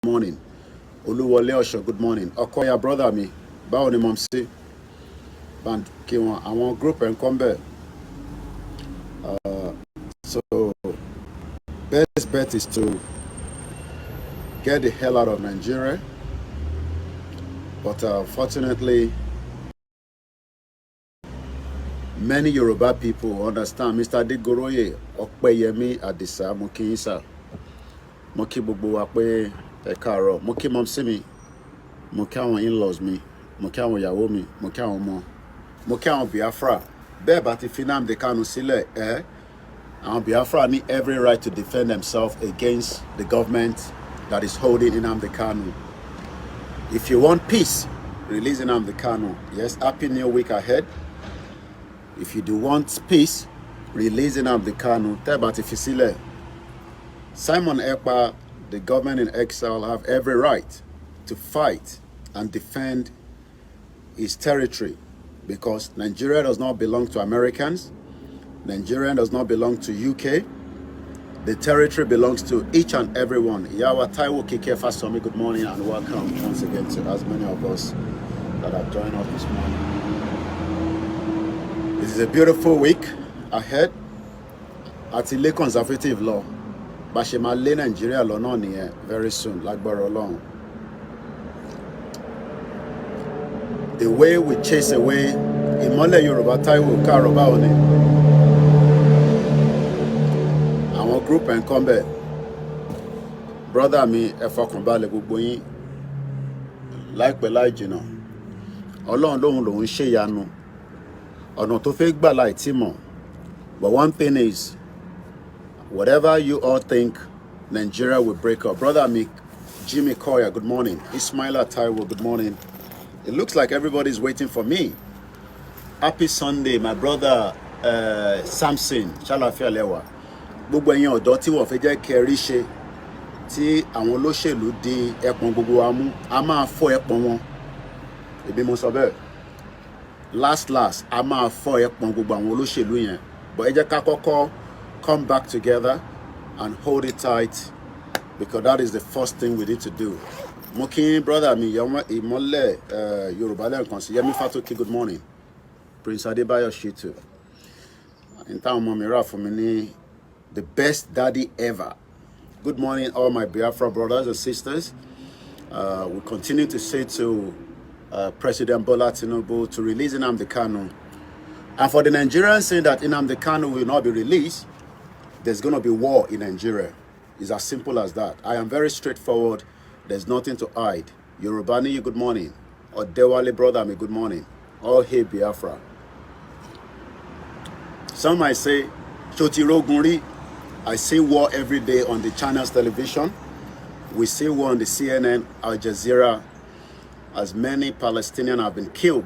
morning. Oluwole Osho, good morning. Okoya, brother mi, báwo ni mom sí? Band kí wọn, àwọn group ẹ̀ ń kọ́ mbẹ̀. So, best bet is to get the hell out of Nigeria. But fortunately, many Yoruba people understand. Mr. Adegoroye, Opeyemi Adisa, mo kí yín sir. Mo kí gbogbo wa pé ẹ káàárọ̀. Mo kí mom sí mi. Mo kí àwọn in-laws mi. Mo kí àwọn ìyàwó mi. Mo kí àwọn ọmọ. Mo kí àwọn Biafra. Bẹ́ẹ̀ bá ti fi Nnamdi Kanu sílẹ̀, àwọn Biafra need every right to defend themselves against the government that is holding Nnamdi Kanu. If you want peace, release Nnamdi Kanu. Yes, happy new week ahead. If you do want peace, release Nnamdi Kanu. Tẹ́ bá ti fi sílẹ̀. Simon Ekpa, the government in exile, have every right to fight and defend his territory because Nigeria does not belong to Americans. Nigeria does not belong to UK. The territory belongs to each and every one. Yawa Taiwo Kike Fasomi, good morning and welcome once again to as many of us that have joined us this morning. This is a beautiful week ahead. Àti ilé conservative law. Bá ṣe máa lé Nigeria lọ́nà nìyẹn very soon, lágbára Ọlọ́run. The way we chase away ìmọ́lẹ̀ Yorùbá Táíwò káàárọ̀ báwo ni. Àwọn group ẹ̀ ń kọ́ bẹ́ẹ̀. Brother mi ẹ fọkànbalẹ̀ gbogbo yín. Láìpẹ́ láì jìnnà. Ọlọ́run lòun ṣèyanu. Ọ̀nà tó fẹ́ gbà láì tí mọ̀. But one thing is, whatever you all think, Nigeria will break up. Brother me, Jimmy Koya, good morning. Ismaila Taiwo, good morning. It looks like everybody's waiting for me. Happy Sunday, my brother Samson, Shalafia Lewa. Gbogbo ẹ̀yin ọ̀dọ́ tí wọ́n fẹ́ jẹ́ kẹrí ṣe tí àwọn olóṣèlú di ẹpọ̀n gbogbo wa mú, a máa fọ́ ẹpọ̀n wọn. Èmi mo sọ bẹ́ẹ̀. Last, a máa fọ́ ẹpọ̀n gbogbo àwọn olóṣèlú yẹn. But ẹ jẹ́ ká kọ́kọ́ come back together and hold it tight because that is the first thing we need to do. Mo kí brother mi ìmọ́lẹ̀ Yorùbá lẹ́ẹ̀kan sí Yẹmí Fátókí, good morning. Prince Adébáyọ̀ Shitu. In táwọn ọmọ mi rà fún mi ní the best daddy ever. Good morning all my Biafra brothers and sisters. We continue to say to President Bola Tinubu to release Nnamdi Kanu. And for the Nigerians saying that Nnamdi Kanu will not be released, there's going to be war in Nigeria. It's as simple as that. I am very straightforward. There's nothing to hide. Yorubani, good morning. Odewale, brother, me, good morning. All hail Biafra. Some might say, Chotiro Gunri, I see war every day on the channels television. We see war on the CNN, Al Jazeera, as many Palestinians have been killed